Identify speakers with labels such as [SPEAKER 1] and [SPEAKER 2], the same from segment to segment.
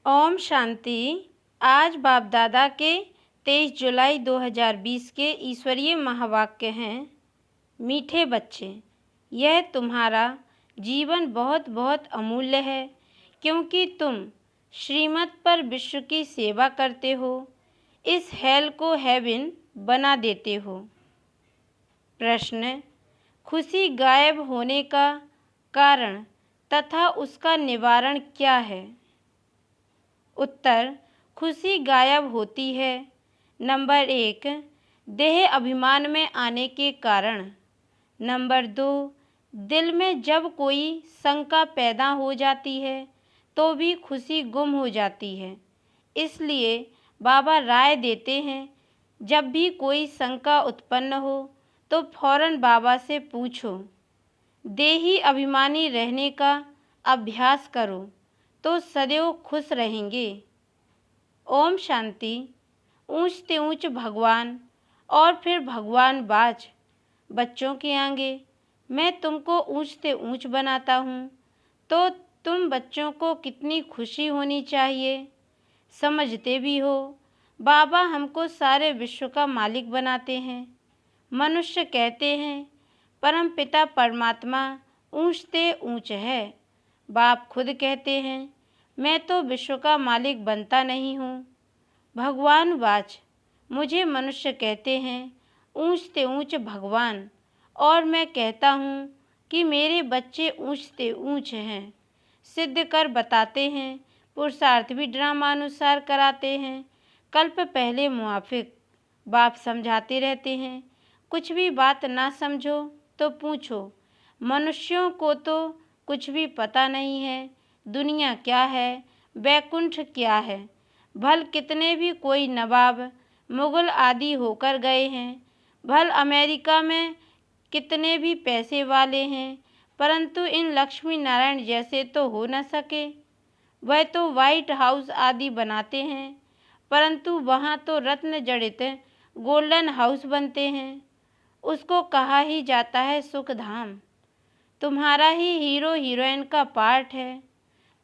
[SPEAKER 1] ओम शांति। आज बाप दादा के 23 जुलाई 2020 के ईश्वरीय महावाक्य हैं। मीठे बच्चे, यह तुम्हारा जीवन बहुत बहुत अमूल्य है, क्योंकि तुम श्रीमत पर विश्व की सेवा करते हो, इस हेल को हेवन बना देते हो। प्रश्न: खुशी गायब होने का कारण तथा उसका निवारण क्या है? उत्तर: खुशी गायब होती है। नंबर 1, देह अभिमान में आने के कारण। नंबर 2, दिल में जब कोई शंका पैदा हो जाती है तो भी खुशी गुम हो जाती है। इसलिए बाबा राय देते हैं, जब भी कोई शंका उत्पन्न हो तो फौरन बाबा से पूछो। देही अभिमानी रहने का अभ्यास करो तो सदैव खुश रहेंगे। ओम शांति। ऊंच से ऊंच भगवान और फिर भगवान बाज। बच्चों के आगे मैं तुमको ऊंच से ऊंच बनाता हूँ, तो तुम बच्चों को कितनी खुशी होनी चाहिए। समझते भी हो, बाबा हमको सारे विश्व का मालिक बनाते हैं। मनुष्य कहते हैं परम पिता परमात्मा ऊंच से ऊंच है। बाप खुद कहते हैं, मैं तो विश्व का मालिक बनता नहीं हूँ। भगवान वाच, मुझे मनुष्य कहते हैं ऊंच से ऊंच भगवान, और मैं कहता हूँ कि मेरे बच्चे ऊंच से ऊंच हैं। सिद्ध कर बताते हैं, पुरुषार्थ भी ड्रामानुसार कराते हैं। कल्प पहले मुआफिक। बाप समझाते रहते हैं, कुछ भी बात ना समझो तो पूछो। मनुष्यों को तो कुछ भी पता नहीं है, दुनिया क्या है, वैकुंठ क्या है। भल कितने भी कोई नवाब मुगल आदि होकर गए हैं, भल अमेरिका में कितने भी पैसे वाले हैं, परंतु इन लक्ष्मी नारायण जैसे तो हो न सके। वह तो व्हाइट हाउस आदि बनाते हैं, परंतु वहाँ तो रत्न जड़ित गोल्डन हाउस बनते हैं। उसको कहा ही जाता है सुख धाम। तुम्हारा ही हीरो हीरोइन का पार्ट है।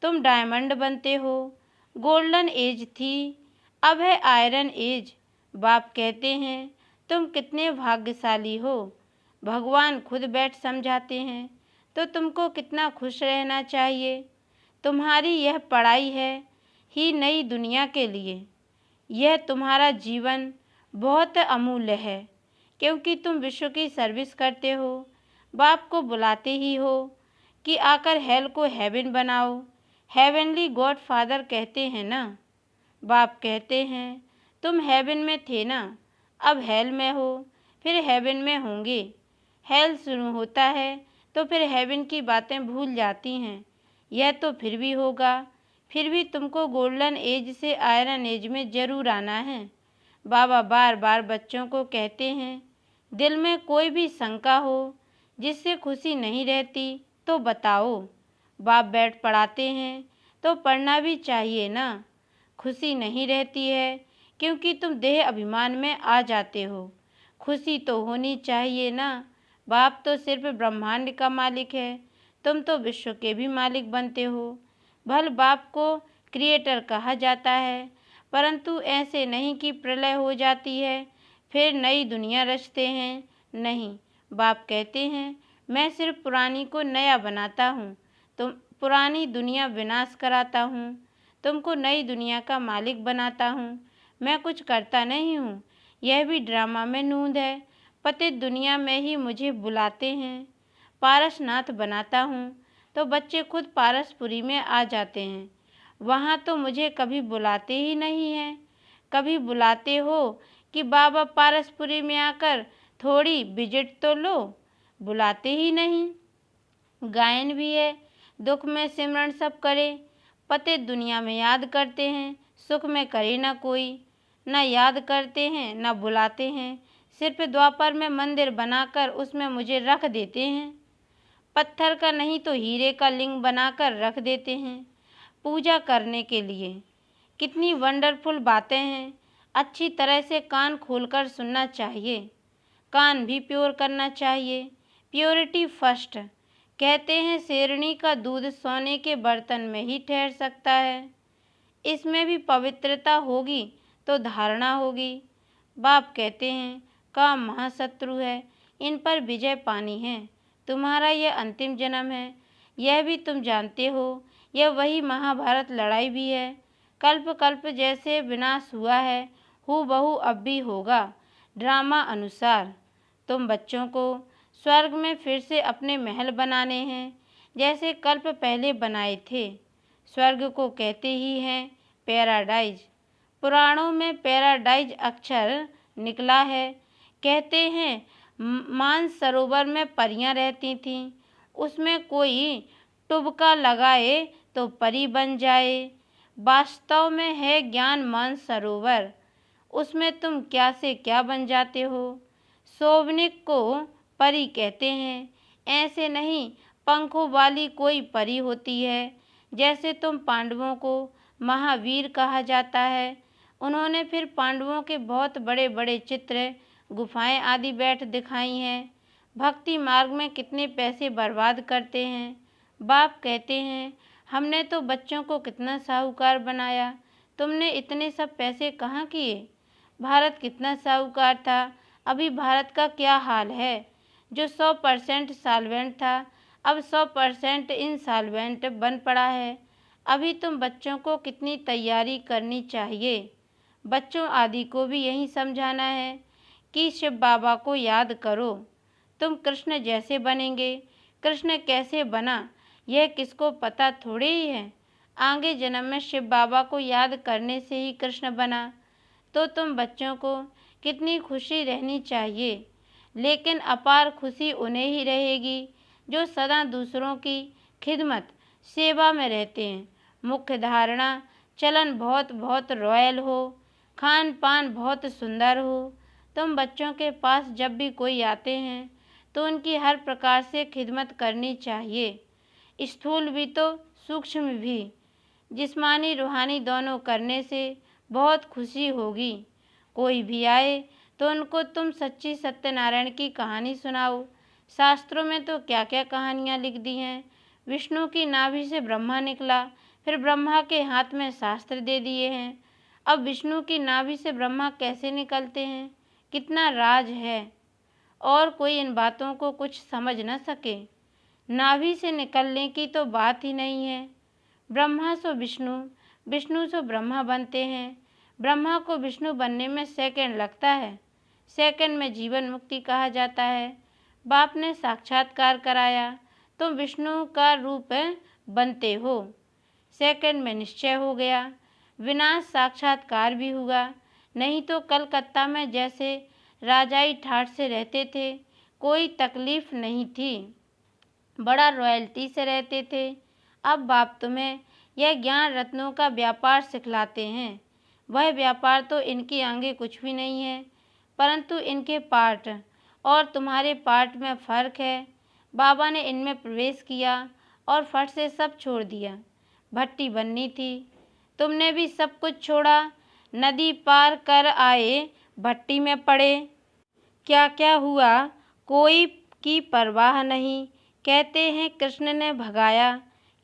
[SPEAKER 1] तुम डायमंड बनते हो। गोल्डन एज थी, अब है आयरन एज। बाप कहते हैं तुम कितने भाग्यशाली हो। भगवान खुद बैठ समझाते हैं, तो तुमको कितना खुश रहना चाहिए। तुम्हारी यह पढ़ाई है ही नई दुनिया के लिए। यह तुम्हारा जीवन बहुत अमूल्य है, क्योंकि तुम विश्व की सर्विस करते हो। बाप को बुलाते ही हो कि आकर हेल को हेवन बनाओ। हेवनली गॉड फादर कहते हैं ना। बाप कहते हैं तुम हेवन में थे ना, अब हेल में हो, फिर हेवन में होंगे। हेल शुरू होता है तो फिर हेवन की बातें भूल जाती हैं। यह तो फिर भी होगा, फिर भी तुमको गोल्डन एज से आयरन एज में ज़रूर आना है। बाबा बार बार बच्चों को कहते हैं, दिल में कोई भी शंका हो जिससे खुशी नहीं रहती तो बताओ। बाप बैठ पढ़ाते हैं तो पढ़ना भी चाहिए ना। खुशी नहीं रहती है क्योंकि तुम देह अभिमान में आ जाते हो। खुशी तो होनी चाहिए ना। बाप तो सिर्फ ब्रह्मांड का मालिक है, तुम तो विश्व के भी मालिक बनते हो। भल बाप को क्रिएटर कहा जाता है, परंतु ऐसे नहीं कि प्रलय हो जाती है फिर नई दुनिया रचते हैं। नहीं, बाप कहते हैं मैं सिर्फ पुरानी को नया बनाता हूँ, तुम पुरानी दुनिया विनाश कराता हूँ, तुमको नई दुनिया का मालिक बनाता हूँ। मैं कुछ करता नहीं हूँ, यह भी ड्रामा में नूंद है। पतित दुनिया में ही मुझे बुलाते हैं, पारसनाथ बनाता हूँ, तो बच्चे खुद पारसपुरी में आ जाते हैं। वहाँ तो मुझे कभी बुलाते ही नहीं हैं। कभी बुलाते हो कि बाबा पारसपुरी में आकर थोड़ी विजिट तो लो, बुलाते ही नहीं। गायन भी है, दुख में सिमरन सब करे, पतित दुनिया में याद करते हैं, सुख में करे ना कोई। ना याद करते हैं ना बुलाते हैं, सिर्फ द्वापर में मंदिर बनाकर उसमें मुझे रख देते हैं। पत्थर का नहीं तो हीरे का लिंग बनाकर रख देते हैं पूजा करने के लिए। कितनी वंडरफुल बातें हैं। अच्छी तरह से कान खोलकर सुनना चाहिए, कान भी प्योर करना चाहिए। Purity first. कहते हैं शेरनी का दूध सोने के बर्तन में ही ठहर सकता है। इसमें भी पवित्रता होगी तो धारणा होगी। बाप कहते हैं काम महाशत्रु है, इन पर विजय पानी है। तुम्हारा यह अंतिम जन्म है, यह भी तुम जानते हो। यह वही महाभारत लड़ाई भी है। कल्प कल्प जैसे विनाश हुआ है, हूबहू अब भी होगा ड्रामा अनुसार। तुम बच्चों को स्वर्ग में फिर से अपने महल बनाने हैं, जैसे कल्प पहले बनाए थे। स्वर्ग को कहते ही हैं पैराडाइज। पुराणों में पैराडाइज अक्षर निकला है। कहते हैं मानसरोवर में परियां रहती थीं, उसमें कोई टुबका लगाए तो परी बन जाए। वास्तव में है ज्ञान मानसरोवर, उसमें तुम क्या से क्या बन जाते हो। शोभनिक को परी कहते हैं, ऐसे नहीं पंखों वाली कोई परी होती है। जैसे तुम पांडवों को महावीर कहा जाता है, उन्होंने फिर पांडवों के बहुत बड़े बड़े चित्र, गुफाएं आदि बैठ दिखाई हैं। भक्ति मार्ग में कितने पैसे बर्बाद करते हैं। बाप कहते हैं हमने तो बच्चों को कितना साहूकार बनाया, तुमने इतने सब पैसे कहाँ किए। भारत कितना साहूकार था, अभी भारत का क्या हाल है। जो 100% सॉल्वेंट था, अब 100% इनसॉल्वेंट बन पड़ा है। अभी तुम बच्चों को कितनी तैयारी करनी चाहिए। बच्चों आदि को भी यही समझाना है कि शिव बाबा को याद करो, तुम कृष्ण जैसे बनेंगे। कृष्ण कैसे बना यह किसको पता थोड़े ही है। आगे जन्म में शिव बाबा को याद करने से ही कृष्ण बना। तो तुम बच्चों को कितनी खुशी रहनी चाहिए, लेकिन अपार खुशी उन्हें ही रहेगी जो सदा दूसरों की खिदमत सेवा में रहते हैं। मुख्य धारणा चलन बहुत बहुत रॉयल हो, खान पान बहुत सुंदर हो। तुम बच्चों के पास जब भी कोई आते हैं तो उनकी हर प्रकार से खिदमत करनी चाहिए, स्थूल भी तो सूक्ष्म भी। जिस्मानी रूहानी दोनों करने से बहुत खुशी होगी। कोई भी आए तो उनको तुम सच्ची सत्यनारायण की कहानी सुनाओ। शास्त्रों में तो क्या क्या कहानियाँ लिख दी हैं। विष्णु की नाभि से ब्रह्मा निकला, फिर ब्रह्मा के हाथ में शास्त्र दे दिए हैं। अब विष्णु की नाभि से ब्रह्मा कैसे निकलते हैं, कितना राज है, और कोई इन बातों को कुछ समझ न सके। नाभि से निकलने की तो बात ही नहीं है। ब्रह्मा सो विष्णु, विष्णु सो ब्रह्मा बनते हैं। ब्रह्मा को विष्णु बनने में सेकंड लगता है। सेकंड में जीवन मुक्ति कहा जाता है। बाप ने साक्षात्कार कराया, तुम विष्णु का रूप बनते हो। सेकंड में निश्चय हो गया, विनाश साक्षात्कार भी हुआ। नहीं तो कलकत्ता में जैसे राजाई ठाठ से रहते थे, कोई तकलीफ नहीं थी, बड़ा रॉयल्टी से रहते थे। अब बाप तुम्हें यह ज्ञान रत्नों का व्यापार सिखलाते हैं। वह व्यापार तो इनकी आगे कुछ भी नहीं है, परंतु इनके पार्ट और तुम्हारे पार्ट में फ़र्क है। बाबा ने इनमें प्रवेश किया और फट से सब छोड़ दिया। भट्टी बननी थी, तुमने भी सब कुछ छोड़ा। नदी पार कर आए, भट्टी में पड़े। क्या क्या हुआ कोई की परवाह नहीं। कहते हैं कृष्ण ने भगाया,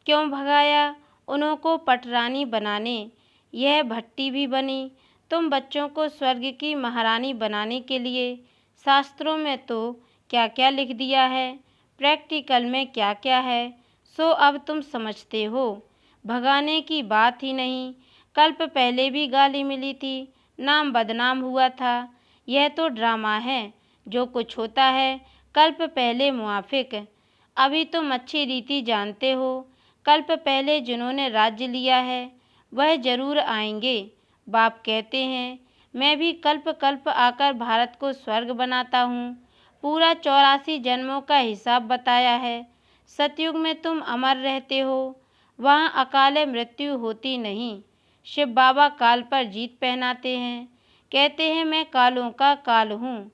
[SPEAKER 1] क्यों भगाया, उनको पटरानी बनाने। यह भट्टी भी बनी तुम बच्चों को स्वर्ग की महारानी बनाने के लिए। शास्त्रों में तो क्या क्या लिख दिया है, प्रैक्टिकल में क्या क्या है, सो अब तुम समझते हो। भगाने की बात ही नहीं। कल्प पहले भी गाली मिली थी, नाम बदनाम हुआ था। यह तो ड्रामा है। जो कुछ होता है कल्प पहले मुआफिक। अभी तुम अच्छी रीति जानते हो, कल्प पहले जिन्होंने राज्य लिया है वह जरूर आएंगे। बाप कहते हैं मैं भी कल्प कल्प आकर भारत को स्वर्ग बनाता हूँ। पूरा 84 जन्मों का हिसाब बताया है। सतयुग में तुम अमर रहते हो, वहाँ अकाले मृत्यु होती नहीं। शिव बाबा काल पर जीत पहनाते हैं। कहते हैं मैं कालों का काल हूँ।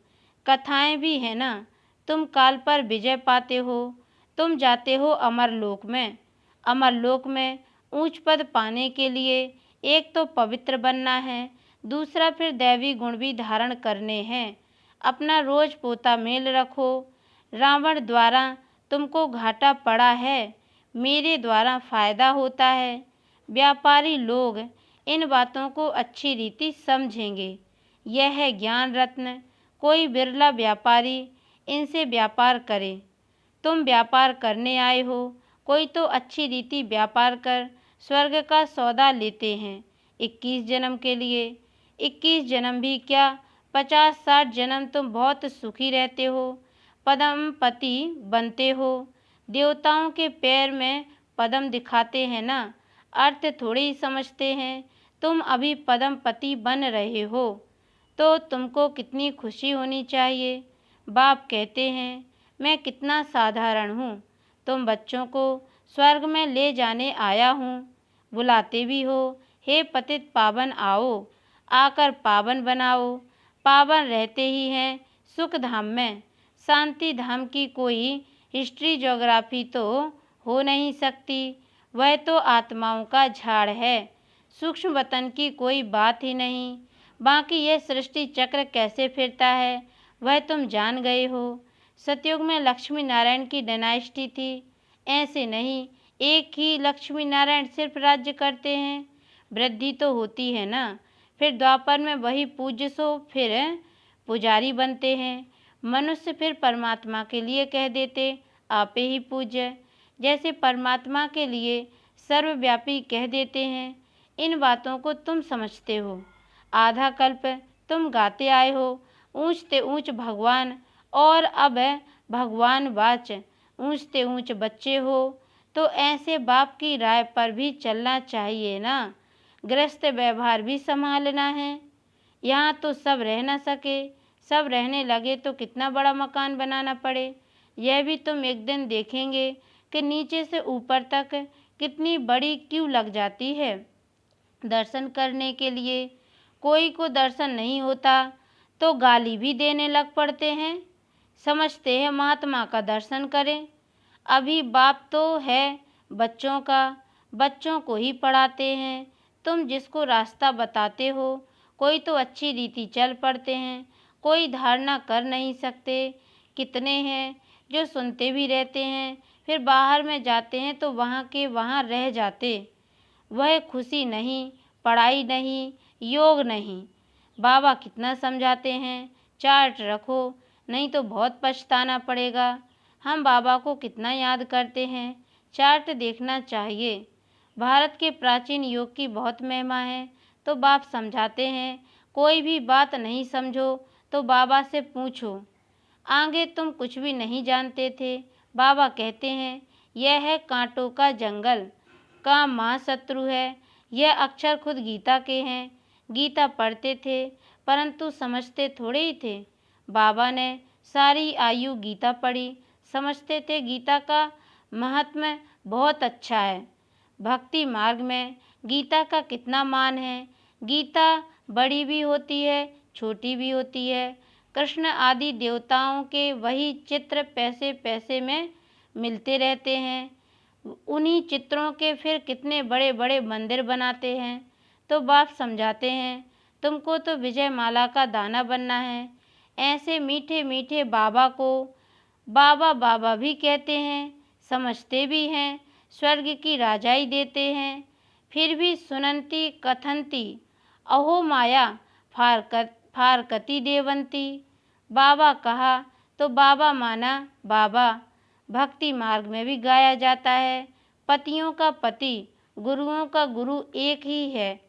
[SPEAKER 1] कथाएं भी है ना, तुम काल पर विजय पाते हो। तुम जाते हो अमरलोक में। अमरलोक में ऊंच पद पाने के लिए एक तो पवित्र बनना है, दूसरा फिर दैवी गुण भी धारण करने हैं। अपना रोज पोता मेल रखो। रावण द्वारा तुमको घाटा पड़ा है, मेरे द्वारा फायदा होता है। व्यापारी लोग इन बातों को अच्छी रीति समझेंगे। यह है ज्ञान रत्न, कोई बिरला व्यापारी इनसे व्यापार करे। तुम व्यापार करने आए हो, कोई तो अच्छी रीति व्यापार कर स्वर्ग का सौदा लेते हैं 21 जन्म के लिए। 21 जन्म भी क्या, 50-60 जन्म तुम बहुत सुखी रहते हो, पद्मपति बनते हो। देवताओं के पैर में पद्म दिखाते हैं ना, अर्थ थोड़े ही समझते हैं। तुम अभी पद्मपति बन रहे हो तो तुमको कितनी खुशी होनी चाहिए। बाप कहते हैं मैं कितना साधारण हूँ, तुम बच्चों को स्वर्ग में ले जाने आया हूँ। बुलाते भी हो, हे पतित पावन आओ, आकर पावन बनाओ। पावन रहते ही हैं सुख धाम में। शांति धाम की कोई हिस्ट्री ज्योग्राफी तो हो नहीं सकती, वह तो आत्माओं का झाड़ है। सूक्ष्म वतन की कोई बात ही नहीं। बाकी यह सृष्टि चक्र कैसे फिरता है वह तुम जान गए हो। सतयुग में लक्ष्मी नारायण की डायनेस्टी थी, ऐसे नहीं एक ही लक्ष्मी नारायण सिर्फ राज्य करते हैं। वृद्धि तो होती है ना। फिर द्वापर में वही पूज्य सो फिर पुजारी बनते हैं। मनुष्य फिर परमात्मा के लिए कह देते आपे ही पूज्य, जैसे परमात्मा के लिए सर्वव्यापी कह देते हैं। इन बातों को तुम समझते हो। आधा कल्प तुम गाते आए हो ऊंचते ऊंच भगवान, और अब भगवान वाच ऊंचते ऊंच बच्चे हो, तो ऐसे बाप की राय पर भी चलना चाहिए ना। गृहस्थ व्यवहार भी संभालना है। यहाँ तो सब रह न सके, सब रहने लगे तो कितना बड़ा मकान बनाना पड़े। यह भी तुम एक दिन देखेंगे कि नीचे से ऊपर तक कितनी बड़ी क्यू लग जाती है दर्शन करने के लिए। कोई को दर्शन नहीं होता तो गाली भी देने लग पड़ते हैं। समझते हैं महात्मा का दर्शन करें। अभी बाप तो है बच्चों का, बच्चों को ही पढ़ाते हैं। तुम जिसको रास्ता बताते हो, कोई तो अच्छी रीति चल पड़ते हैं, कोई धारणा कर नहीं सकते। कितने हैं जो सुनते भी रहते हैं, फिर बाहर में जाते हैं तो वहाँ के वहाँ रह जाते। वह खुशी नहीं, पढ़ाई नहीं, योग नहीं। बाबा कितना समझाते हैं, चार्ट रखो नहीं तो बहुत पछताना पड़ेगा। हम बाबा को कितना याद करते हैं, चार्ट देखना चाहिए। भारत के प्राचीन योग की बहुत महिमा है, तो बाप समझाते हैं कोई भी बात नहीं समझो तो बाबा से पूछो। आगे तुम कुछ भी नहीं जानते थे। बाबा कहते हैं यह है कांटों का जंगल का महाशत्रु है। यह अक्षर खुद गीता के हैं। गीता पढ़ते थे परंतु समझते थोड़े ही थे। बाबा ने सारी आयु गीता पढ़ी, समझते थे गीता का महात्म्य बहुत अच्छा है। भक्ति मार्ग में गीता का कितना मान है। गीता बड़ी भी होती है, छोटी भी होती है। कृष्ण आदि देवताओं के वही चित्र पैसे पैसे में मिलते रहते हैं। उन्हीं चित्रों के फिर कितने बड़े बड़े मंदिर बनाते हैं। तो बाप समझाते हैं तुमको तो विजय माला का दाना बनना है। ऐसे मीठे मीठे बाबा को बाबा बाबा भी कहते हैं, समझते भी हैं, स्वर्ग की राजाई देते हैं। फिर भी सुनंती कथंती अहो माया फारकती देवंती। बाबा कहा तो बाबा माना बाबा। भक्ति मार्ग में भी गाया जाता है, पतियों का पति गुरुओं का गुरु एक ही है।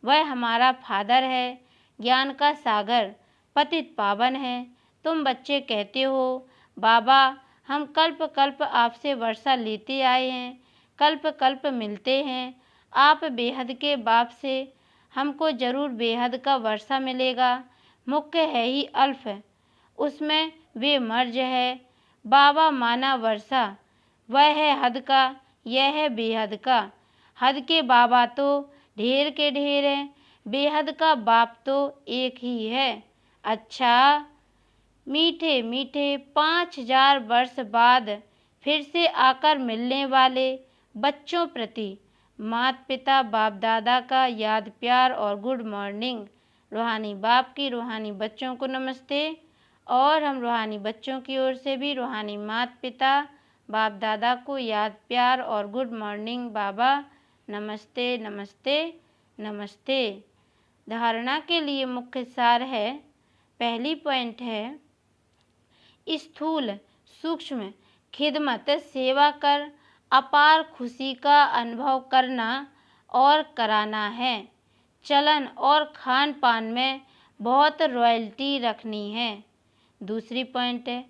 [SPEAKER 1] वह हमारा फादर है, ज्ञान का सागर, पतित पावन है। तुम बच्चे कहते हो बाबा हम कल्प कल्प आपसे वर्षा लेते आए हैं, कल्प कल्प मिलते हैं। आप बेहद के बाप से हमको जरूर बेहद का वर्षा मिलेगा। मुख्य है ही अल्फ, उसमें वे मर्ज है। बाबा माना वर्षा, वह है हद का, यह है बेहद का। हद के बाबा तो ढेर के ढेर हैं, बेहद का बाप तो एक ही है। अच्छा, मीठे मीठे 5000 वर्ष बाद फिर से आकर मिलने वाले बच्चों प्रति माता पिता बाप दादा का याद प्यार और गुड मॉर्निंग। रूहानी बाप की रूहानी बच्चों को नमस्ते, और हम रूहानी बच्चों की ओर से भी रूहानी माता पिता बाप दादा को याद प्यार और गुड मॉर्निंग। बाबा नमस्ते नमस्ते नमस्ते। धारणा के लिए मुख्य सार है। पहली पॉइंट है, स्थूल सूक्ष्म खिदमत सेवा कर अपार खुशी का अनुभव करना और कराना है। चलन और खान पान में बहुत रॉयल्टी रखनी है। दूसरी पॉइंट है,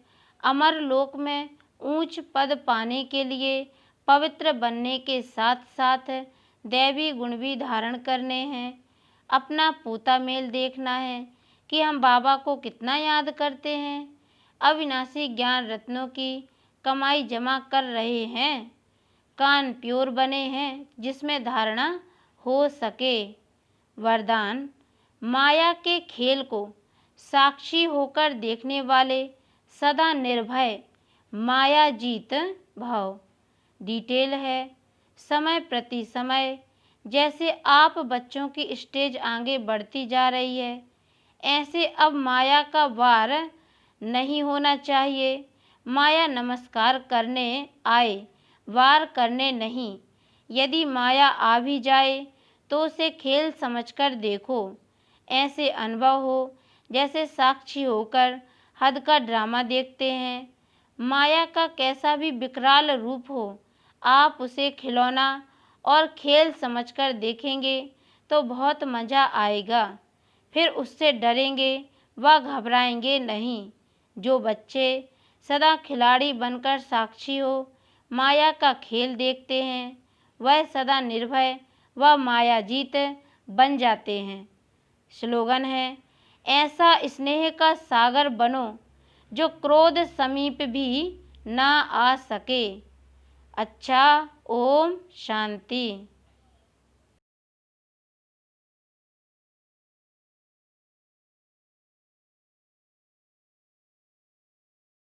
[SPEAKER 1] अमर लोक में ऊंच पद पाने के लिए पवित्र बनने के साथ साथ दैवी गुण भी धारण करने हैं। अपना पोता मेल देखना है कि हम बाबा को कितना याद करते हैं। अविनाशी ज्ञान रत्नों की कमाई जमा कर रहे हैं। कान प्योर बने हैं जिसमें धारणा हो सके। वरदान, माया के खेल को साक्षी होकर देखने वाले सदा निर्भय माया जीत भाव। डिटेल है, समय प्रति समय जैसे आप बच्चों की स्टेज आगे बढ़ती जा रही है, ऐसे अब माया का वार नहीं होना चाहिए। माया नमस्कार करने आए, वार करने नहीं। यदि माया आ भी जाए तो उसे खेल समझकर देखो। ऐसे अनुभव हो जैसे साक्षी होकर हद का ड्रामा देखते हैं। माया का कैसा भी विकराल रूप हो, आप उसे खिलौना और खेल समझकर देखेंगे तो बहुत मज़ा आएगा। फिर उससे डरेंगे व घबराएंगे नहीं। जो बच्चे सदा खिलाड़ी बनकर साक्षी हो माया का खेल देखते हैं, वह सदा निर्भय व मायाजीत बन जाते हैं। स्लोगन है, ऐसा स्नेह का सागर बनो जो क्रोध समीप भी ना आ सके। अच्छा, ओम शांति।